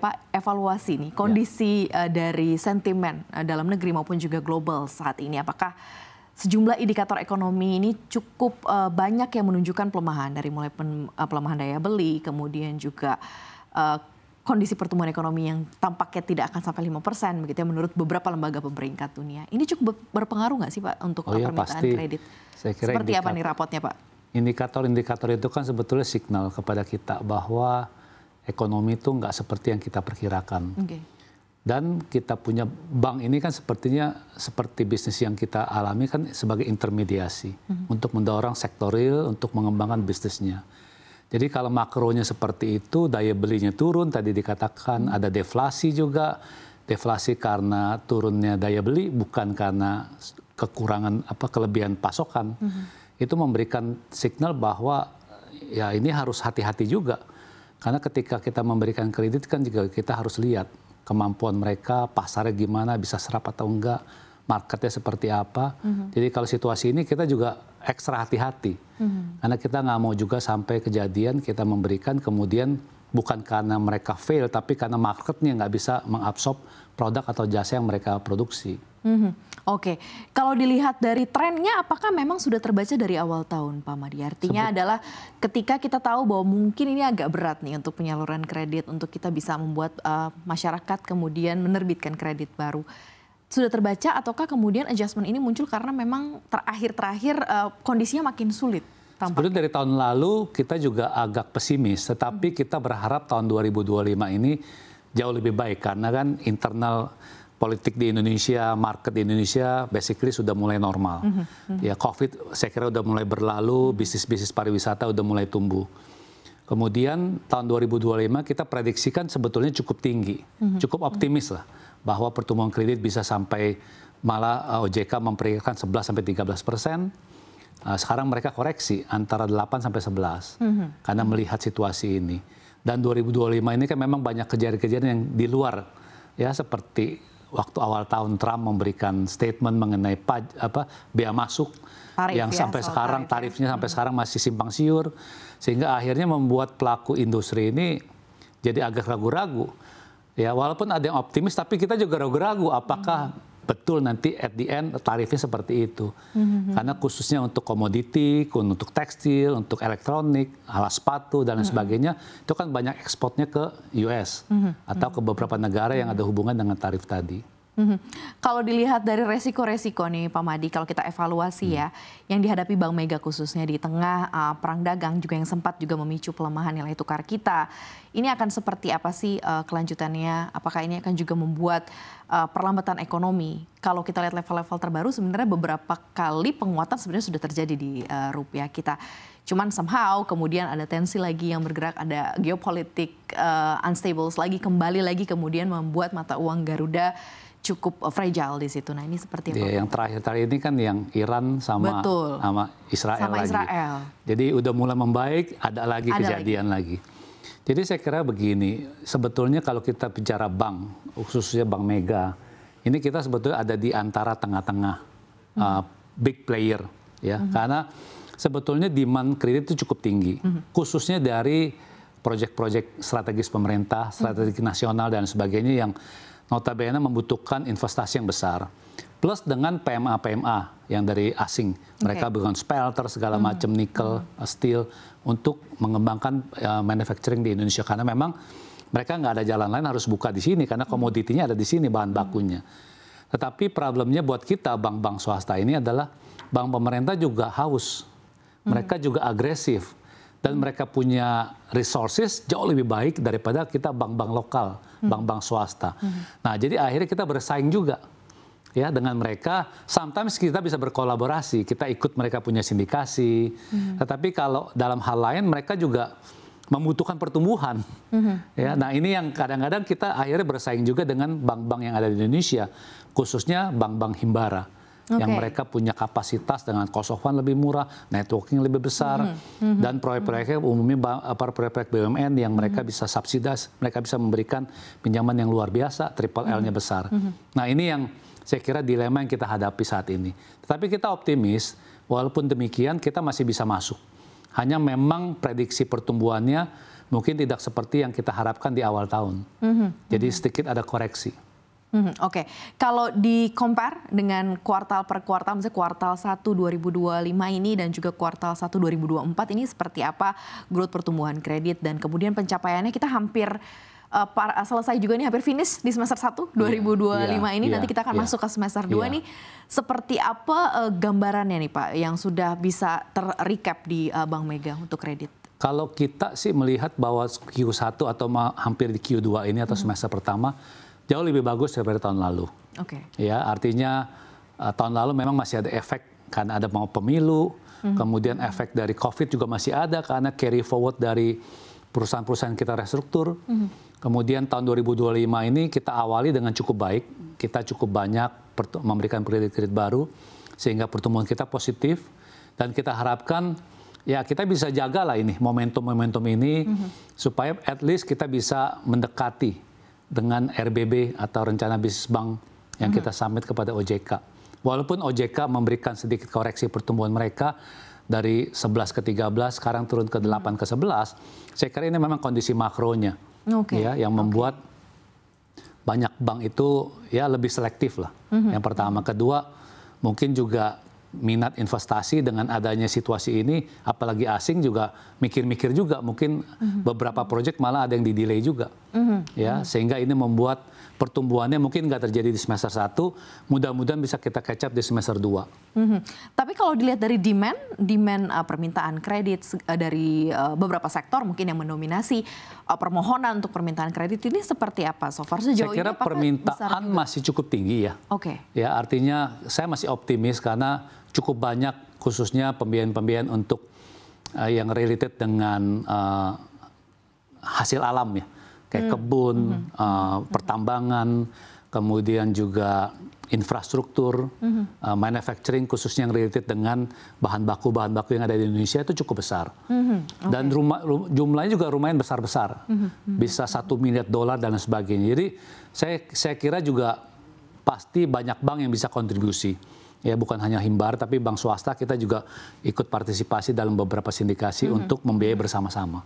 Pak, evaluasi nih kondisi dari sentimen dalam negeri maupun juga global saat ini. Apakah sejumlah indikator ekonomi ini cukup banyak yang menunjukkan pelemahan, dari mulai pelemahan daya beli, kemudian juga kondisi pertumbuhan ekonomi yang tampaknya tidak akan sampai 5% begitu ya menurut beberapa lembaga pemeringkat dunia. Ini cukup berpengaruh nggak sih Pak untuk permintaan kredit? Saya kira seperti apa nih rapotnya Pak? Indikator-indikator itu kan sebetulnya signal kepada kita bahwa ekonomi itu nggak seperti yang kita perkirakan. Dan kita punya bank ini kan sepertinya seperti bisnis yang kita alami kan sebagai intermediasi untuk mendorong sektor real untuk mengembangkan bisnisnya. Jadi kalau makronya seperti itu, daya belinya turun, tadi dikatakan ada deflasi juga. Deflasi karena turunnya daya beli, bukan karena kekurangan kelebihan pasokan. Itu memberikan signal bahwa ya ini harus hati-hati juga. Karena ketika kita memberikan kredit kan juga kita harus lihat kemampuan mereka, pasarnya gimana, bisa serap atau enggak, marketnya seperti apa. Jadi kalau situasi ini kita juga ekstra hati-hati. Karena kita nggak mau juga sampai kejadian kita memberikan kemudian bukan karena mereka fail, tapi karena marketnya nggak bisa mengabsorb produk atau jasa yang mereka produksi. Oke, kalau dilihat dari trennya, apakah memang sudah terbaca dari awal tahun, Pak Madi? Artinya adalah ketika kita tahu bahwa mungkin ini agak berat nih untuk penyaluran kredit, untuk kita bisa membuat masyarakat kemudian menerbitkan kredit baru. Sudah terbaca ataukah kemudian adjustment ini muncul karena memang terakhir kondisinya makin sulit? Sebenarnya dari tahun lalu kita juga agak pesimis, tetapi kita berharap tahun 2025 ini jauh lebih baik karena kan internal politik di Indonesia, market di Indonesia basically sudah mulai normal. Ya COVID saya kira udah mulai berlalu, bisnis-bisnis pariwisata udah mulai tumbuh. Kemudian tahun 2025 kita prediksikan sebetulnya cukup tinggi, cukup optimis lah bahwa pertumbuhan kredit bisa sampai malah OJK memperkirakan 11-13%. Sekarang mereka koreksi antara 8 sampai 11 karena melihat situasi ini. Dan 2025 ini kan memang banyak kejadian-kejadian yang di luar ya seperti waktu awal tahun Trump memberikan statement mengenai bea masuk tarif yang sampai sekarang tarifnya sampai sekarang masih simpang siur sehingga akhirnya membuat pelaku industri ini jadi agak ragu-ragu. Ya walaupun ada yang optimis tapi kita juga ragu-ragu apakah betul nanti at the end tarifnya seperti itu. Karena khususnya untuk komoditi, untuk tekstil, untuk elektronik, alas sepatu dan lain sebagainya, itu kan banyak ekspornya ke US atau ke beberapa negara yang ada hubungan dengan tarif tadi. Kalau dilihat dari resiko-resiko nih Pak Madi, kalau kita evaluasi ya, yang dihadapi Bank Mega khususnya di tengah perang dagang juga yang sempat juga memicu pelemahan nilai tukar kita, ini akan seperti apa sih kelanjutannya? Apakah ini akan juga membuat perlambatan ekonomi? Kalau kita lihat level-level terbaru sebenarnya beberapa kali penguatan sebenarnya sudah terjadi di rupiah kita. Cuman somehow kemudian ada tensi lagi yang bergerak, ada geopolitik unstable lagi, kembali lagi kemudian membuat mata uang Garuda cukup fragile di situ. Nah ini seperti apa? Yang terakhir ini kan yang Iran sama Israel lagi. Jadi udah mulai membaik, ada lagi kejadian lagi. Jadi saya kira begini, sebetulnya kalau kita bicara bank, khususnya Bank Mega, ini kita sebetulnya ada di antara tengah-tengah big player, ya, karena sebetulnya demand kredit itu cukup tinggi, khususnya dari proyek-proyek strategis pemerintah, strategi nasional dan sebagainya yang notabene membutuhkan investasi yang besar. Plus dengan PMA-PMA yang dari asing. Mereka dengan smelter, segala macam nikel, steel, untuk mengembangkan manufacturing di Indonesia. Karena memang mereka nggak ada jalan lain, harus buka di sini. Karena komoditinya ada di sini, bahan bakunya. Tetapi problemnya buat kita, bank-bank swasta ini adalah bank pemerintah juga haus. Mereka juga agresif. Dan mereka punya resources jauh lebih baik daripada kita bank-bank lokal, bank-bank swasta. Nah, jadi akhirnya kita bersaing juga ya dengan mereka. Sometimes kita bisa berkolaborasi, kita ikut mereka punya sindikasi. Tetapi kalau dalam hal lain mereka juga membutuhkan pertumbuhan. Ya, nah ini yang kadang-kadang kita akhirnya bersaing juga dengan bank-bank yang ada di Indonesia, khususnya bank-bank himbara. Yang mereka punya kapasitas dengan cost of fund lebih murah, networking lebih besar, dan proyek-proyeknya umumnya proyek-proyek BUMN yang mereka bisa subsidize, mereka bisa memberikan pinjaman yang luar biasa, triple L-nya besar. Nah ini yang saya kira dilema yang kita hadapi saat ini. Tetapi kita optimis, walaupun demikian kita masih bisa masuk. Hanya memang prediksi pertumbuhannya mungkin tidak seperti yang kita harapkan di awal tahun. Jadi sedikit ada koreksi. Oke. Kalau di compare dengan kuartal per kuartal, misalnya kuartal 1 2025 ini dan juga kuartal 1 2024 ini seperti apa growth pertumbuhan kredit dan kemudian pencapaiannya kita hampir selesai juga nih, hampir finish di semester 1 2025 ini. Nanti kita akan masuk ke semester 2 nih. Seperti apa gambarannya nih Pak yang sudah bisa ter-recap di Bank Mega untuk kredit? Kalau kita sih melihat bahwa Q1 atau hampir di Q2 ini atau semester pertama jauh lebih bagus daripada tahun lalu. Ya, artinya tahun lalu memang masih ada efek karena ada mau pemilu, kemudian efek dari COVID juga masih ada karena carry forward dari perusahaan-perusahaan kita restruktur. Kemudian tahun 2025 ini kita awali dengan cukup baik, kita cukup banyak memberikan kredit-kredit baru sehingga pertumbuhan kita positif dan kita harapkan ya kita bisa jagalah ini momentum-momentum ini supaya at least kita bisa mendekati dengan RBB atau rencana bisnis bank yang kita submit kepada OJK. Walaupun OJK memberikan sedikit koreksi pertumbuhan mereka dari 11 ke 13 sekarang turun ke 8 ke 11, saya kira ini memang kondisi makronya ya yang membuat banyak bank itu ya lebih selektif lah. Yang pertama, kedua mungkin juga minat investasi dengan adanya situasi ini, apalagi asing juga mikir-mikir juga mungkin beberapa proyek malah ada yang di-delay juga, ya sehingga ini membuat pertumbuhannya mungkin nggak terjadi di semester 1, mudah-mudahan bisa kita catch up di semester 2. Tapi kalau dilihat dari demand permintaan kredit dari beberapa sektor mungkin yang mendominasi permohonan untuk permintaan kredit ini seperti apa so far sejauh ini? Saya kira permintaan masih cukup tinggi ya. Ya artinya saya masih optimis karena cukup banyak khususnya pembiayaan-pembiayaan untuk yang related dengan hasil alam ya. Kayak kebun, pertambangan, kemudian juga infrastruktur, manufacturing khususnya yang related dengan bahan baku yang ada di Indonesia itu cukup besar. Dan jumlahnya juga lumayan besar-besar, bisa $1 miliar dan sebagainya. Jadi saya kira juga pasti banyak bank yang bisa kontribusi. Ya bukan hanya Himbar, tapi bank swasta kita juga ikut partisipasi dalam beberapa sindikasi untuk membiayai bersama-sama.